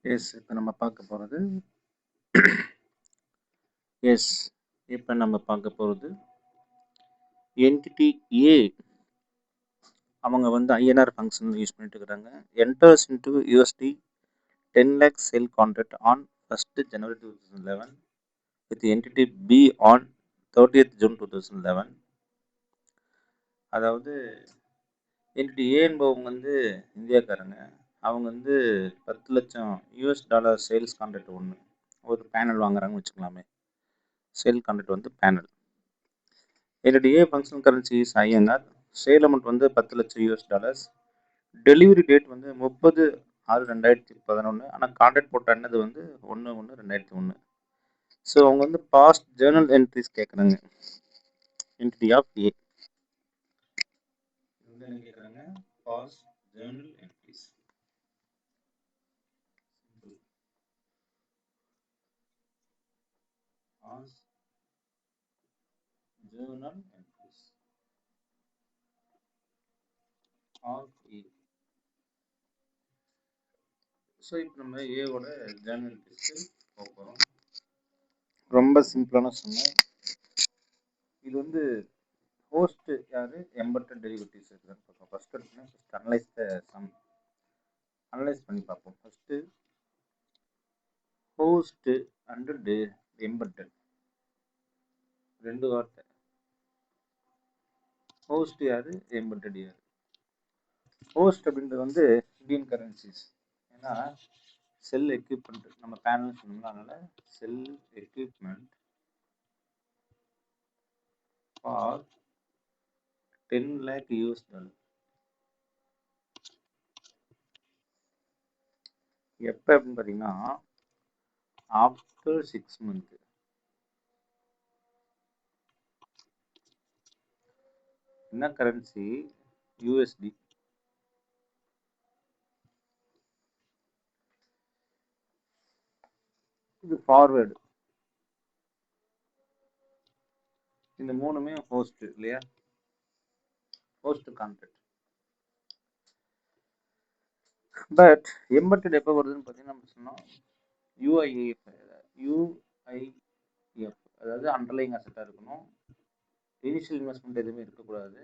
இப்போ நம்ம பார்க்க போகிறது இப்போ நம்ம பார்க்க போகிறது என்டிட்டி ஏ. அவங்க வந்து ஐஎன்ஆர் ஃபங்க்ஷன் யூஸ் பண்ணிட்டு இருக்கிறாங்க. Enters into USD 10 lakh sale contract on 1st January 2011 with entity B on 30th June 2011. அதாவது என்டிட்டி ஏ என்பவங்க வந்து இந்தியாக்காரங்க. அவங்க வந்து 10 லட்சம் US$ சேல்ஸ் கான்ட்ராக்ட் ஒன்று ஒரு பேனல் வாங்குறாங்கன்னு வச்சுக்கலாமே. சேல் கான்ட்ராக்ட் வந்து பேனல். என்னுடைய functional currency is INR. Sale amount வந்து 10 லட்சம் US$. டெலிவரி டேட் வந்து 30/6/2011. ஆனால் கான்ட்ராக்ட் போட்ட அன்னது வந்து 1/1/2001. ஸோ அவங்க வந்து பாஸ்ட் ஜேர்னல் என்ட்ரிஸ் கேட்குறாங்க. என்டிட்டி ஆஃப் ஏ என்ன கேட்குறாங்க? Past journal entries. Journal entries of A. So இப்போ நம்ம ஏவோட ஜேர்னல் என்ட்ரிஸ்க்கு போகிறோம். ரொம்ப சிம்பிளான சொன்னேன். இது வந்து ஹோஸ்ட் யாரு? எம்பெடட் டெரிவேட்டிவ்ஸ் இருக்குன்னு பார்ப்போம். ஃபர்ஸ்ட் அனலைஸ் த சம். அனலைஸ் பண்ணி பார்ப்போம். ஃபர்ஸ்ட் ஹோஸ்ட் அண்ட் எம்பெடட் ரெண்டு வார்த்தை. ஹோஸ்ட் யாரு? எம்பெடட் யாரு? ஹோஸ்ட் அப்படின்றது வந்து இந்தியன் கரன்சிஸ். ஏன்னா செல் எக்யூப்மெண்ட் நம்ம பேனல் சொன்னோம்னா, அதனால செல் எக்யூப்மெண்ட் ஃபார் 10 lakh US$. எப்போ அப்படின்னு பார்த்தீங்கன்னா ஆஃப்டர் 6 months. என்ன கரன்சி? யூஎஸ்டி. இது ஃபார்வேர்டு. இந்த மூணுமே ஹோஸ்ட் இல்லையா? Host contract. பட் எம்பெடட் எப்போ வருதுன்னு பார்த்தீங்கன்னா நம்ம சொன்னோம் யூஐஎஃப். அதாவது அண்டர்லைங் அசெட்டாக இருக்கணும். இனிஷியல் இன்வெஸ்ட்மெண்ட் எதுவுமே இருக்கக்கூடாது.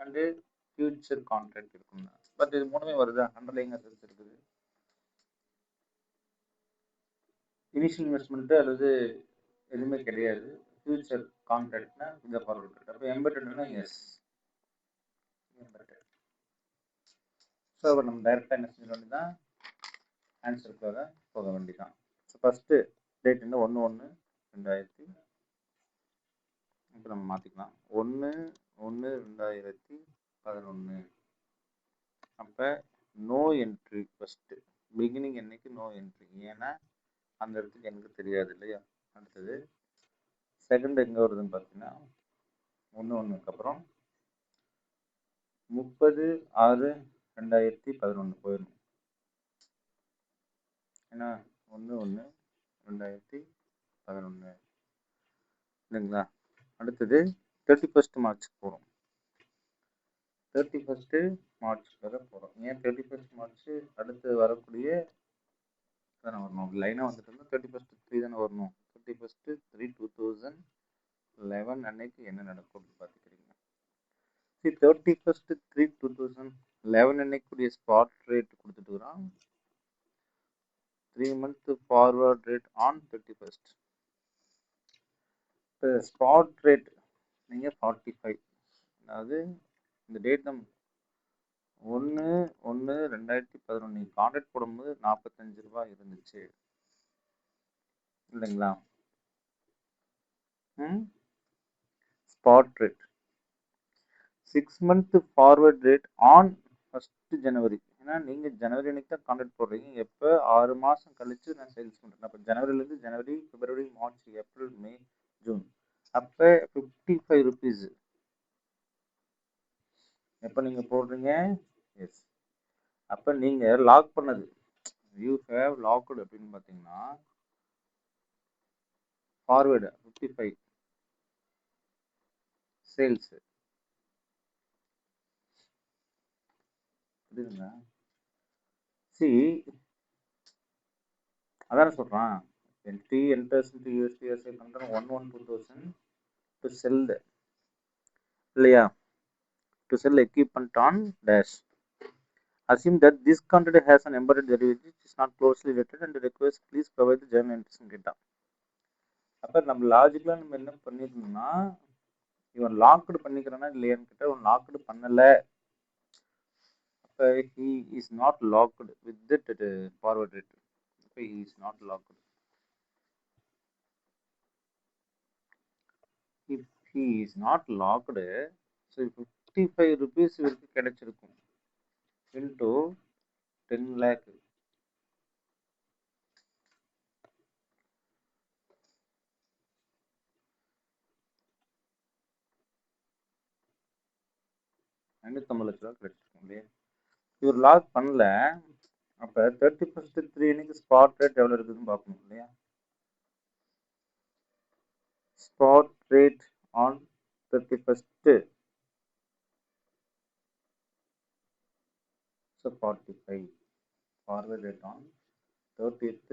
அண்டு ஃபியூச்சர் கான்ட்ராக்ட் இருக்கணும். பட் இது மூணுமே வருதா? அண்டர்லைங் அசெட்ஸ் இருக்குது, இனிஷியல் இன்வெஸ்ட்மெண்ட் அல்லது எதுவுமே கிடையாது, ஃபியூச்சர் கான்ட்ராக்ட்னா இந்த ஃபார்வர்ட். அப்போ எம்பெடட்னா எஸ் எம்பெடட். ஸோ அப்போ நம்ம டைரெக்டாக என்ன செஞ்ச வேண்டியதான்? ஆன்சருக்காக போக வேண்டியதான். ஸோ ஃபஸ்ட்டு டேட் என்ன? 1/1/2000. இப்போ நம்ம மாற்றிக்கலாம். 1/1/2011. அப்போ நோ என்ட்ரி. ஃபஸ்ட்டு பிகினிங் என்னைக்கு நோ என்ட்ரி, ஏன்னா அந்த இடத்துக்கு எனக்கு தெரியாது இல்லையா? அடுத்தது செகண்ட் எங்கே வருதுன்னு பார்த்தீங்கன்னா 1/1க்கு அப்புறம் 30/6/2011 போயிடும். ஏன்னா 1/1/2011 இல்லைங்களா? அடுத்தது 31st March போகிறோம். 31st March வரை போகிறோம். ஏன் 31st March? அடுத்து வரக்கூடிய தானே வரணும். லைனாக வந்துட்டு இருந்தால் 31st 3 தானே வரணும். 31st 3 2011 அன்னைக்கு என்ன நடக்கும் அப்படின்னு பார்த்துக்கிறீங்க. 31st 3 2011 அன்னைக்குரிய ஸ்பாட் ரேட் கொடுத்துட்டுக்கிறான். 3 month forward rate on 31st. இப்போ ஸ்பாட் ரேட் நீங்கள் 45, அதாவது இந்த டேட் நம்ம 1/1/2011 கான்ட்ராக்ட் போடும்போது 45 ரூபாய் இருந்துச்சு இல்லைங்களா? Spot rate 6 month forward rate on 1st January. ஏன்னா நீங்கள் ஜனவரி அன்னைக்கு தான் கான்ட்ராக்ட் போடுறீங்க. எப்போ? 6 மாதம் கழிச்சு நான் சேல்ஸ் பண்ணுறேன். அப்போ ஜனவரிலேருந்து ஜனவரி, பிப்ரவரி, மார்ச், ஏப்ரல், மே, ஜூன். அப்போ 55 rupees எப்போ நீங்கள் போடுறீங்க? எஸ். அப்போ நீங்கள் லாக் பண்ணது யூ ஹேவ் லாக்டு அப்படின்னு பார்த்தீங்கன்னா ஃபார்வேர்டு 55 சேல்ஸ். புரியுதுங்களா? சி அதான சொல்றான். When T enters into USD as a content 112,000 to sell the இல்லையா, to sell equipment on dash. Assume that this content has an embedded derivative which is not closely related and request please provide the journal entries கேட்டா. அப்ப நம்ம லாஜிக்கலா நம்ம என்ன பண்ணிருந்தோம்னா, இவன் logged பண்ணிக்கிறானா இல்லையான்னு கிட்ட இவன் லாக்டு பண்ணல. அப்ப he is not locked with that forward rate. அப்ப he is not locked. If he is not locked, so 55 rupees இவருக்கு கிடைச்சிருக்கும் into 10 lakh. $550 லட்ச ரூபா கிடைச்சிருக்கும் இல்லையா. இவர் லாக் பண்ணல. அப்ப 31st 3 அன்னைக்கு ஸ்பாட் ரேட் எவ்வளவு இருக்குதுன்னு பார்க்கணும் இல்லையா. Spot rate on 31st so 45. Forward rate on 30th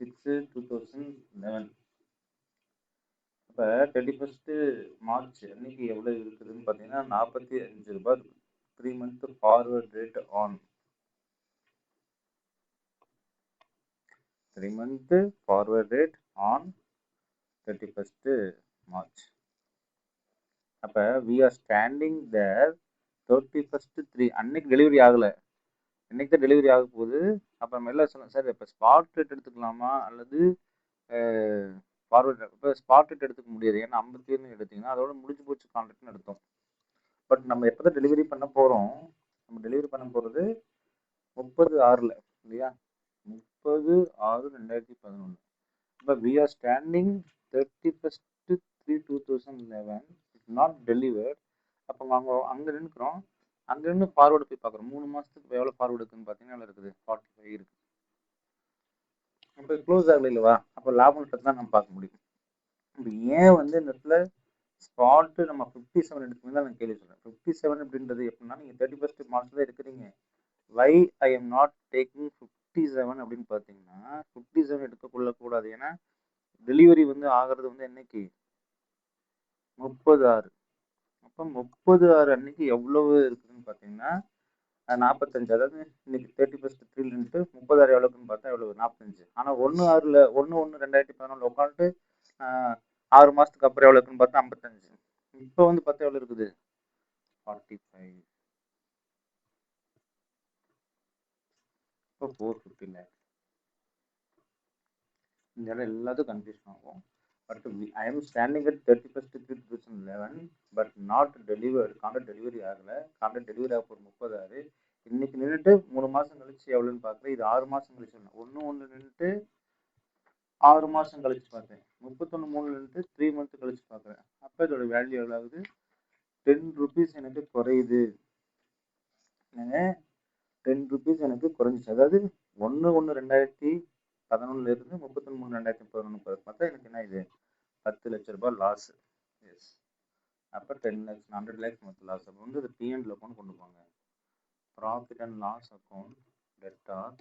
6 2011. அப்ப 31st மார்ச் அன்னைக்கு எவ்வளவு இருக்குதுன்னு பாத்தீங்கன்னா 45 ரூபாய் இருக்கு. 3 month forward rate on 3 month forward rate on 31st March. அப்ப we are standing there 31st 3 அன்னைக்கு டெலிவரி ஆகல. இன்னைக்கு தான் டெலிவரி ஆக போகுது. அப்ப நம்ம எல்லாம் சொன்னோம் சார், இப்ப ஸ்பாட் ரேட் எடுத்துக்கலாமா அல்லது ஃபார்வர்ட். இப்போ ஸ்பாட் ரேட் எடுத்துக்க முடியாது, ஏன்னா 57 எடுத்தீங்கன்னா அதோட முடிஞ்சு போச்சு கான்ட்ராக்ட்னு எடுத்தோம். பட் நம்ம எப்போ தான் டெலிவரி பண்ண போகிறோம், நம்ம டெலிவரி பண்ண போகிறது 30/6 இல்லையா, 30/6/2011. இப்போ we are standing 31st 3/2011 it's not delivered. அப்போ அங்கே நின்றுக்கிறோம். அங்கே நின்று ஃபார்வர்டு போய் பார்க்குறோம். 3 மாதத்துக்கு எவ்வளோ ஃபார்வர்டு இருக்குன்னு பார்த்தீங்கன்னா எவ்வளோ இருக்குது, 45 இருக்குது. அப்போ க்ளோஸ் ஆகல இல்லைவா, அப்போ லாபம் தான் நம்ம பார்க்க முடியும். இப்போ ஏன் இந்த இடத்துல ஸ்பாட்டு நம்ம 57 எடுத்துக்கணும் தான் நான் கேள்வி சொல்கிறேன். 57 அப்படின்றது எப்படின்னா, நீங்கள் 31st மார்ச்சில் இருக்கிறீங்க. வை ஐ எம் நாட் டேக்கிங் 57 அப்படின்னு பார்த்தீங்கன்னா, 57 எடுத்துக்கொள்ளக்கூடாது. ஏன்னா டெலிவரி ஆகிறது என்னைக்கு, 30/6. அப்போ 30/6 அன்னைக்கு எவ்வளவு இருக்குதுன்னு பார்த்தீங்கன்னா 45. அதாவது இன்னைக்கு 31st 3 30/6 எவ்வளோக்குன்னு பார்த்தா எவ்வளவு, 45. ஆனால் 1/6/1/1/2011 உட்காந்துட்டு 6 மாதத்துக்கு அப்புறம் எவ்வளோக்குன்னு பார்த்தா 55. இப்போ பார்த்தா எவ்வளோ இருக்குது, 45. இப்போ 450 லேக். இந்த இடம் எல்லாத்துக்கும் கன்ஃபியூஷன் ஆகும். But I am standing at 31st 3/2011 but not delivered. Contract delivery ஆகலை. கான்ட்ராக்ட் டெலிவரி ஆக ஒரு 30/6. இன்னைக்கு நின்றுட்டு 3 மாதம் கழிச்சு எவ்வளோன்னு பார்க்குறேன். இது 6 மாதம் கழிச்சு 1/1 நின்றுட்டு 6 மாதம் கழிச்சு பார்த்தேன். 31/3 நின்றுட்டு 3 month கழிச்சு பார்க்குறேன். அப்போ இதோட வேல்யூ எவ்வளோ ஆகுது, 10 rupees எனக்கு குறையுது. 10 rupees எனக்கு குறைஞ்சிச்சு. அதாவது 1/1/2011 இருந்து 31/3/2011 பார்த்தா எனக்கு என்ன இது, 10 லட்ச ரூபாய் லாஸ். எஸ். அப்போ 10 lakhs 100 lakhs மொத்தம் லாஸ். அப்போ இது P&L அக்கௌண்ட் கொண்டு போங்க. Profit and loss account debtor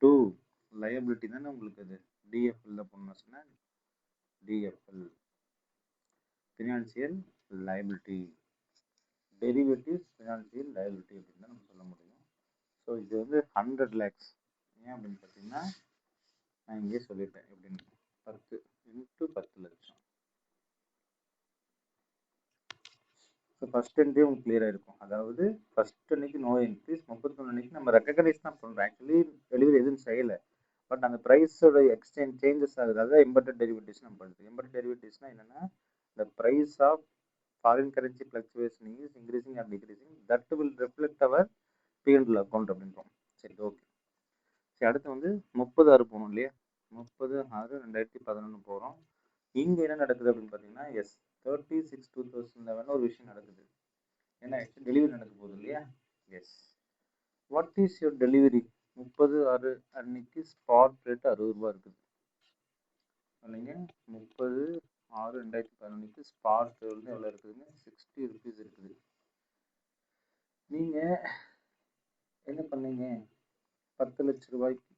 to liability தானே உங்களுக்கு. அது டிஎஃப்எல்ல போடணும் சொன்னா, DFL financial liability, derivatives financial liability அப்படின்னு தான் நம்ம சொல்ல முடியும். ஸோ இது 100 lakhs. ஏன் அப்படின்னு பார்த்தீங்கன்னா, நான் இங்கே சொல்லிட்டேன் எப்படின்னு, 10 × 10 லட்சம். ஸோ ஃபர்ஸ்ட் அன்றையே உங்களுக்கு கிளியராக இருக்கும். அதாவது ஃபர்ஸ்ட் அன்னைக்கு நோ இன்க்ரீஸ், 31 அன்னைக்கு நம்ம ரெக்கக்னைஸ் தான் பண்ணுறோம். ஆக்சுவலி டெலிவரி எதுவும் செய்யலை. பட் அந்த ப்ரைஸோட எக்ஸ்சேஞ்ச் சேஞ்சஸ் ஆகுது. அதாவது எம்பெடட் டெரிவேட்டிவ்ஸ் நம்ம பண்ணுறது. எம்பெடட் டெரிவேட்டிவ்ஸ்னால் என்னென்னா, the price of foreign currency fluctuation is increasing or decreasing, that will reflect our P&L account அப்படின்றோம். சரி, ஓகே. சரி, அடுத்து 30/6 போகணும் இல்லையா, 30/6/2011 போகிறோம். இங்கே என்ன நடக்குது அப்படின்னு பார்த்தீங்கன்னா, எஸ் 30/6/2011 ஒரு விஷயம் நடக்குது. ஏன்னா ஆக்சுவலி டெலிவரி நடக்க போகுது இல்லையா. Yes. What is your delivery? 30/6 அன்னைக்கு ஸ்பாட் ரேட் 60 ரூபா இருக்குது இல்லைங்க. 30/6/2011 ஸ்பாட் எவ்வளோ இருக்குதுங்க, 60 rupees இருக்குது. நீங்கள் என்ன பண்ணீங்க, 10 லட்ச ரூபாய்க்கு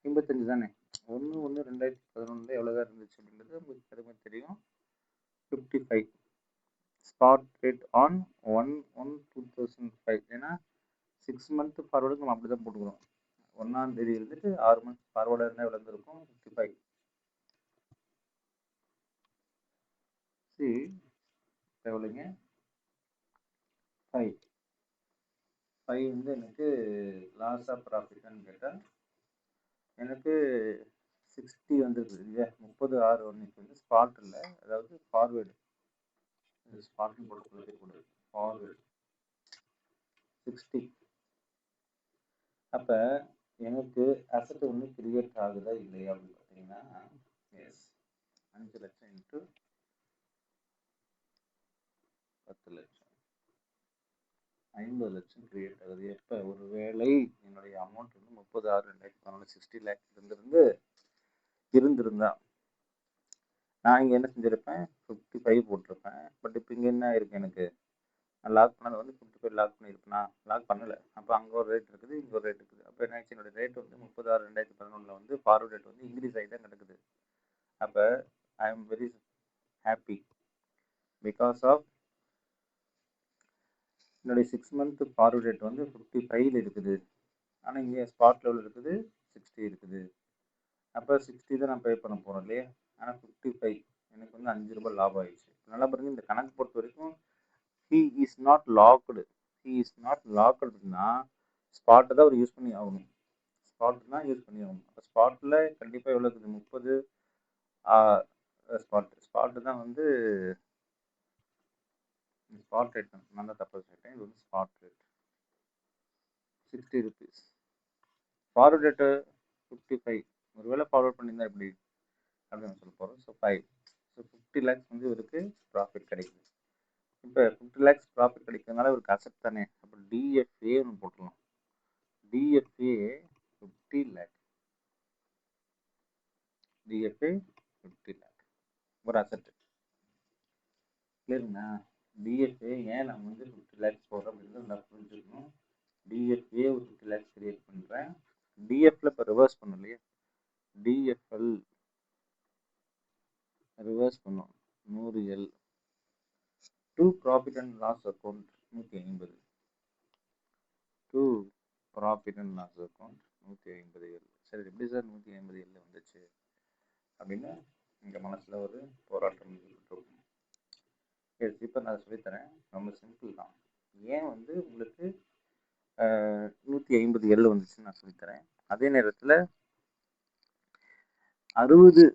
85 தானே. 1/1/2011 எவ்வளோதான் இருந்துச்சு அப்படின்றது உங்களுக்கு பெருமை தெரியும். 55 ஸ்பாட் ரேட் ஆன் 1/1/2005. ஏன்னா 6 மந்த் ஃபார்வர்டுக்கு நம்ம அப்படி தான் போட்டுக்கிறோம். 1ஆம் தேதி இருந்துட்டு 6 மந்த் ஃபார்வர்டாக இருந்தால் எவ்வளோ இருந்திருக்கும்? 55. எவ்வளோங்க? 5 வந்து எனக்கு லாஸ் ஆஃப் ப்ராஃபிட்டான்னு கேட்டால் எனக்கு 60 வந்துருக்குது இல்லையா? 30/6/1 வந்து ஸ்பாட் இல்லை, அதாவது ஃபார்வேர்டு. ஸ்பாட்னு போட்டு ஃபார்வேர்டு 60. அப்போ எனக்கு அசட் ஒன்று கிரியேட் ஆகுதா இல்லையா அப்படின்னு பார்த்தீங்கன்னா, எஸ். 5 லட்சம் இன்ட்டு 10 லட்சம் 50 லட்சம் கிரியேட் ஆகுது. எப்போ? ஒரு வேளை என்னுடைய அமௌண்ட் வந்து 30/6/2011 60 லேக் இருந்திருந்தா நான் இங்கே என்ன செஞ்சுருப்பேன்? 55 போட்டிருப்பேன். பட் இப்போ இங்கே என்ன ஆயிருக்கு? எனக்கு நான் லாக் பண்ணது வந்து 55 லாக் பண்ணியிருப்பேன். லாக் பண்ணலை. அப்போ அங்கே ஒரு ரேட் இருக்குது, இங்கே ஒரு ரேட் இருக்குது. அப்போ என்ன ஆச்சு? என்னோட ரேட் வந்து 30/6/2011 வந்து ஃபார்வர்ட் ரேட் வந்து இன்க்ரீஸ் ஆகி தான் கிடக்குது. அப்போ I am very happy because of என்னுடைய 6 மந்த் ஃபார்வர்ட் ரேட் வந்து 55 இருக்குது. ஆனால் இங்கே ஸ்பாட் லெவல் இருக்குது 60 இருக்குது. அப்போ 60 தான் நான் பே பண்ண போகிறோம் இல்லையா? ஆனால் 55 எனக்கு வந்து 5 ரூபாய் லாபம் ஆயிடுச்சு. நல்லா பாருங்க, இந்த கணக்கு பொறுத்த வரைக்கும் he is not locked அப்படின்னா ஸ்பாட்டை தான் அவர் யூஸ் பண்ணி ஆகணும். அப்போ ஸ்பாட்டில் கண்டிப்பாக எவ்வளோ இருக்குது? 30 ஸ்பாட்டு தான் வந்து ஸ்பாட் ரேட் தான். நான் தான் தப்பாக சொல்லிட்டேன். இது வந்து spot rate 60 rupees. Forward rate 55. ஒருவேளை ஃபார்வர்ட் பண்ணியிருந்தா எப்படி அப்படின்னு சொல்ல போகிறோம். ஸோ 5. ஸோ 50 லேக்ஸ் வந்து இவருக்கு ப்ராஃபிட் கிடைக்குது. இப்போ 50 லேக்ஸ் ப்ராஃபிட் கிடைக்கிறதுனால இவருக்கு அசெட் தானே. அப்போ டிஎஃப்ஏ ஒன்று போட்டுடலாம். டிஎஃப்ஏ 50 லேக். டிஎஃப்ஏ 50 லேக் ஒரு அசெட். கிளியருங்கண்ணா? டிஎஃப்ஏ ஏன் நம்ம வந்து 50 லேக்ஸ் போடுறோம் அப்படின்னு நல்லா புரிஞ்சுக்கணும். டிஎஃப்ஏ ஒரு 50 லேக்ஸ் கிரியேட் பண்ணுறேன். டிஎஃப்ல இப்போ ரிவர்ஸ் பண்ணும் இல்லையா? டிஎஃப்எல் ரிவர்ஸ் பண்ணும் 100L to profit and loss account 150. To profit and loss account 150L. சரி, எப்படி சார் 150L வந்துச்சு அப்படின்னு எங்கள் மனசில் ஒரு போராட்டம் இருக்கும். இப்போ நான் சொல்லித்தரேன். ரொம்ப சிம்பிள் தான். ஏன் வந்து உங்களுக்கு 150L வந்துச்சுன்னு நான் சொல்லித்தரேன். அதே நேரத்தில் 60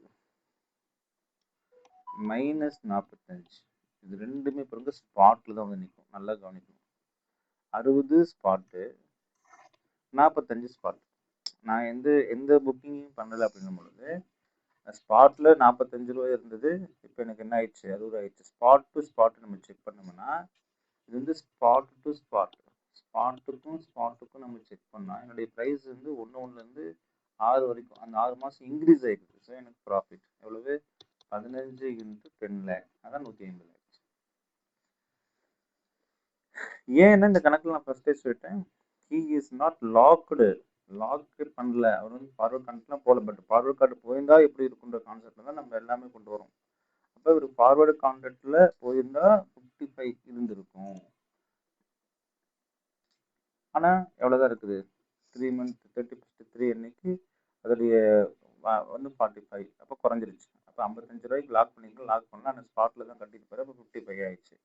மைனஸ் 45 இது ரெண்டுமே பிறகு ஸ்பாட்டில் தான் வந்து நிற்கும். நல்லா கவனிக்கணும். 60 ஸ்பாட்டு, 45 ஸ்பாட். நான் எந்த புக்கிங்கும் பண்ணலை அப்படின்னும் பொழுது ஸ்பாட்டில் 45 ரூபாய் இருந்தது. இப்போ எனக்கு என்ன ஆயிடுச்சு? 60 ஆயிடுச்சு. ஸ்பாட் டு ஸ்பாட் நம்ம செக் பண்ணோம்னா இது வந்து ஸ்பாட் டு ஸ்பாட். ஸ்பாட்டுக்கும் நம்ம செக் பண்ணால் என்னுடைய ப்ரைஸ் வந்து 1 6 வரைக்கும் அந்த 6 மாதம் இன்க்ரீஸ் ஆகிடுது. ஸோ எனக்கு ப்ராஃபிட் எவ்வளவு? 15 × 10 லேக். அதான் 150 லேக். ஏன்னா இந்த கணக்கில் நான் ஃபர்ஸ்டே சொல்லிட்டேன், he is not locked பண்ணல. அவர் வந்து ஃபார்வர்ட் கான்ட்ராக்ட்லாம் போகல. பட் ஃபார்வர்ட் கார்டு போயிருந்தா எப்படி இருக்குன்ற கான்செப்ட் தான் நம்ம எல்லாமே கொண்டு வரோம். அப்போ ஒரு ஃபார்வர்டு கான்ட்ராக்டில் போயிருந்தா 55 இருந்திருக்கும். ஆனால் எவ்வளோதான் இருக்குது? 3 மந்த் 31/3 அன்னைக்கு அதோடைய வந்து 45. அப்போ குறைஞ்சிருச்சு. அப்போ 55 ரூபாய்க்கு லாக் பண்ணிக்கலாம். லாக் பண்ணலாம். ஆனால் ஸ்பாட்டில் தான் கட்டிட்டு போகிற. அப்போ 55 ஆயிடுச்சு.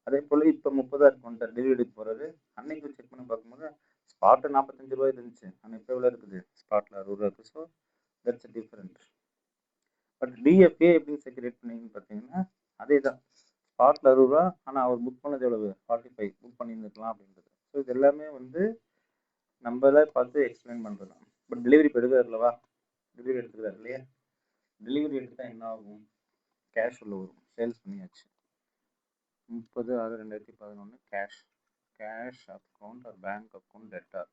அதே போல் இப்போ 30 அக்கௌண்ட் டெலிவரி போகிறது அன்னைக்கு செக் பண்ணி பார்க்கும்போது ஸ்பாட்டு 45 ரூபாய் இருந்துச்சு. ஆனால் இப்போ எவ்வளோ இருக்குது? ஸ்பாட்டில் 60 ரூபா இருக்குது. So that's different. But TFA எப்படி செக்ரேட் பண்ணிங்கன்னு பார்த்தீங்கன்னா அதே தான். ஸ்பாட்டில் 60 ரூபா. ஆனால் அவர் புக் பண்ணது எவ்வளவு? 45 புக் பண்ணியிருந்துருக்கலாம் அப்படின்றது. ஸோ இது எல்லாமே வந்து நம்மள பார்த்து எக்ஸ்பிளைன் பண்ணுறது. பட் டெலிவரி இப்போ எடுக்கிறார் இல்லவா? டெலிவரி எடுத்துக்கிறார் இல்லையா? டெலிவரி எடுத்தால் என்ன ஆகும்? கேஷ் உள்ள வரும். சேல்ஸ் பண்ணியாச்சு. 30/6/2011 cash account R bank account debtor.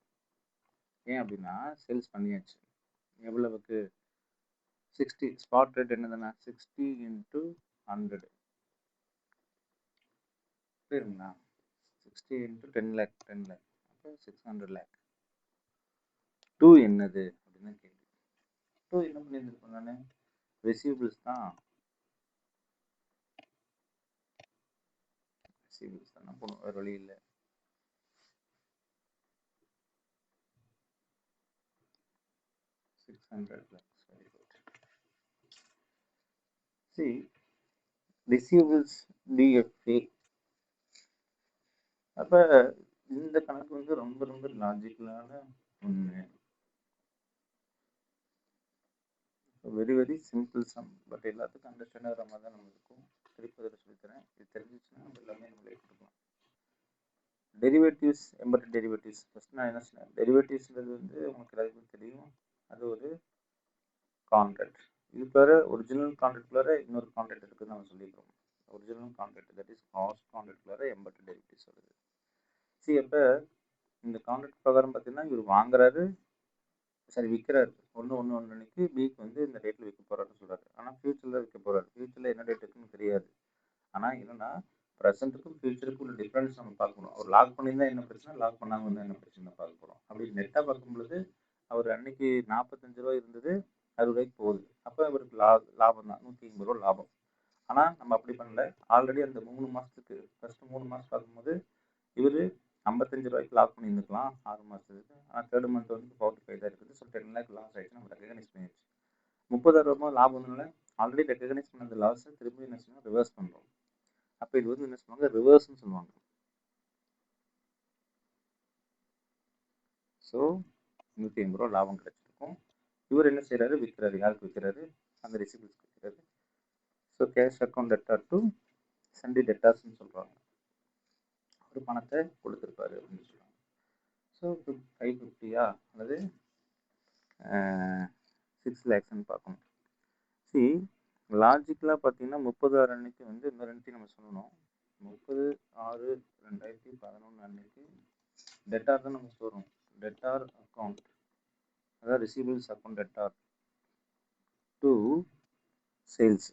ஏன் அப்படின்னா சேல்ஸ் பண்ணியாச்சு. எவ்வளவுக்கு? 60. ஸ்பாட் ரேட் என்னதுன்னா 60 × 100. சரிங்களா? 60 × 10 லேக். அப்போ 600 லேக். 2 என்னது அப்படின்னு கேள்வி. டு என்ன பண்ணியிருந்திருப்பேன் நான், ரிசீவபிள்ஸ் தான் போகணும், வேறு வழி இல்லை. See, receivables DFA. அப்ப இந்த கணக்கு வந்து ரொம்ப ரொம்ப லாஜிக்கலான ஒன்று. Very very simple some, but எல்லாத்துக்கும் அண்டர்ஸ்டாண்ட் ஆகிற மாதிரி தான் நம்ம இருக்கும். திருப்பி அதில் சொல்லித்தரேன். இது தெரிஞ்சிச்சுன்னா நம்ம எல்லாமே நம்மளே கொடுக்கலாம். Derivatives, embedded derivatives. ஃபர்ஸ்ட் நான் என்ன சொன்னேன், டெரிவேட்டிவ்ஸ்ன்றது வந்து உங்களுக்கு எல்லாருக்கும் தெரியும், அது ஒரு கான்ட்ராக்ட். இது பேர் ஒரிஜினல் கான்ட்ராக்ட்குள்ளார இன்னொரு கான்ட்ராக்ட் இருக்குதுன்னு நம்ம சொல்லியிருக்கோம். Original contract, that is host கான்ட்ராக்ட்குள்ளார எம்பெடட் டெரிவேட்டிவ்ஸ் வருது. சரி, அப்போ இந்த கான்ட்ராக்ட் பிரகாரம் பார்த்தீங்கன்னா இவர் வாங்குறாரு, சரி விற்கிறாரு, 1/1 அன்னைக்கு பிக்கு வந்து இந்த ரேட்டில் விற்க போகிறாருன்னு சொல்கிறாரு. ஆனால் ஃபியூச்சரில் விற்க போகிறாரு. ஃபியூச்சரில் என்ன ரேட் இருக்குன்னு தெரியாது. ஆனால் என்னன்னா ப்ரெசென்ட்டுக்கும் ஃபியூச்சருக்கும் உள்ள டிஃப்ரென்ஸ் நம்ம பார்க்கணும். அவர் லாக் பண்ணியிருந்தா என்ன பிரச்சனை, லாக் பண்ணாமல் இருந்தால் என்ன பிரச்சனை பார்க்க போகிறோம். அப்படி நெட்டாக பார்க்கும்பொழுது அவர் அன்னைக்கு 45 ரூபா இருந்தது, 60 ரூபாய்க்கு போகுது. அப்போ அவருக்கு லாபம் தான், 180 ரூபா லாபம். ஆனால் நம்ம அப்படி பண்ணல. ஆல்ரெடி அந்த 3 மாதத்துக்கு ஃபஸ்ட்டு 3 மாதம் பார்க்கும்போது இவர் 55 ரூபாய்க்கு லாக் பண்ணியிருந்துக்கலாம் 6 மாதத்துக்கு. ஆனால் தேர்ட் மந்த் வந்து 45 தான் இருக்குது. ஸோ 10 லேக் லாஸ் ஆகிடுச்சு. நம்ம ரெக்கக்னைஸ் பண்ணிடுச்சு. 30,000 ரூபாய் லாபம் வந்ததுனால ஆல்ரெடி ரெக்கக்னைஸ் பண்ண அந்த லாஸை திரும்பி என்ன செய்யணும், ரிவர்ஸ் பண்ணுறோம். அப்போ இது வந்து என்ன சொல்லுவாங்க, ரிவர்ஸ்ன்னு சொல்லுவாங்க. ஸோ 180 ரூபா லாபம் கிடைச்சிருக்கும். இவர் என்ன செய்யறாரு, விற்கிறாரு. யாருக்கு விற்கிறாரு, அந்த ரிசிபிள்ஸ்க்கு விற்கிறாரு. So cash account debtor to sundry டெட்டார்ஸ்ன்னு சொல்கிறாங்க. ஒரு பணத்தை கொடுத்துருப்பாரு அப்படின்னு சொல்கிறாங்க. ஸோ 550 அல்லது 6 lakhsன்னு பார்க்கணும். சரி, லாஜிக்கலாக பார்த்தீங்கன்னா 30/6 அன்னைக்கு வந்து இந்த ரெண்டையும் நம்ம சொல்லணும். 30/6/2011 அன்னைக்கு டெட்டார் தான் நம்ம சொல்கிறோம். டெட்டார் அக்கௌண்ட், அதாவது receivables account debtor to sales.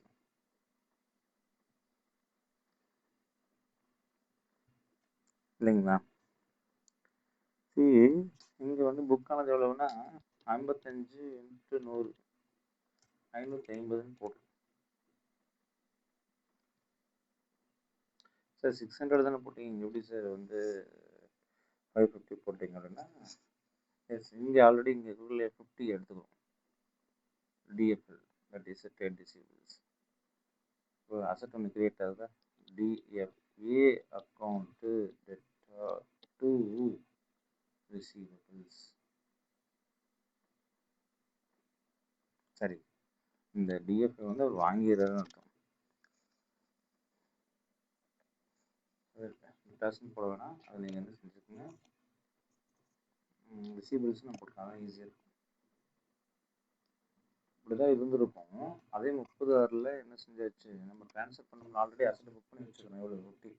இல்லைங்களா? சரி, இங்கே வந்து புக்கானது எவ்வளவுன்னா 55 × 100 550ன்னு போட்டு சார் 600 தானே போட்டீங்க, எப்படி சார் வந்து 550 போட்டீங்க அப்படின்னா, எஸ், இங்கே ஆல்ரெடி இங்கே ரூல் 50 எடுத்துக்கிறோம். TfL, that is trade receivables. இப்போ அசட் ஒன்று கிரியேட் ஆகுதா, TFA account debtor to receivables. சரி, இந்த டிஎஃப்ஏ வந்து அவர் வாங்கிறாருன்னு அர்த்தம். டெட்டார்ஸ்ன்னு போட வேணாம், அதை நீங்கள் வந்து செஞ்சுக்கோங்க. ரிசீவபிள்ஸ் நம்ம போட்டுக்கலாம், ஈஸியாக இருக்கும். இப்படிதான் இருந்திருக்கும். அதே 30/6 என்ன செஞ்சாச்சு, நம்ம ட்ரான்ஸ்ஃபர் பண்ணணும். ஆல்ரெடி அசட் புக் பண்ணி வச்சுக்கணும், எவ்வளோ 50.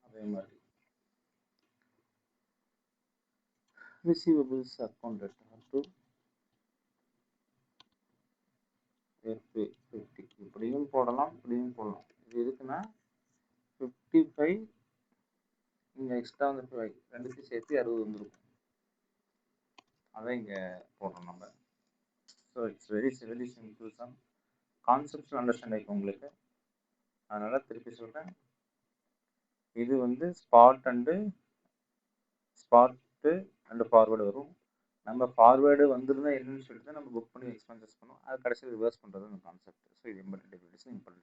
அதே மாதிரி receivables account debtor to FA 50 இப்படியும் போடலாம், இப்படியும் போடலாம். இது எதுக்குன்னா 55 இங்கே எக்ஸ்ட்ரா வந்து 5 ரெண்டுத்தையும் சேர்த்து 60 வந்துருக்கும். அதான் இங்கே போடுறோம் நம்ம. So it's very very simple some. Concepts understand ஆகிக்கும் உங்களுக்கு. அதனால் திருப்பி சொல்கிறேன், இது வந்து ஸ்பாட்டு அண்டு ஃபார்வேர்டு வரும். நம்ம ஃபார்வேர்டு வந்துருந்தா என்னன்னு சொல்லிட்டு நம்ம புக் பண்ணி எக்ஸ்பென்சஸ் பண்ணுவோம். அது கடைசியில் ரிவர்ஸ் பண்ணுறது அந்த கான்செப்ட். ஸோ இது எம்பெடட் டெரிவேட்டிவ்ஸ் இம்பார்ட்டன்ட்.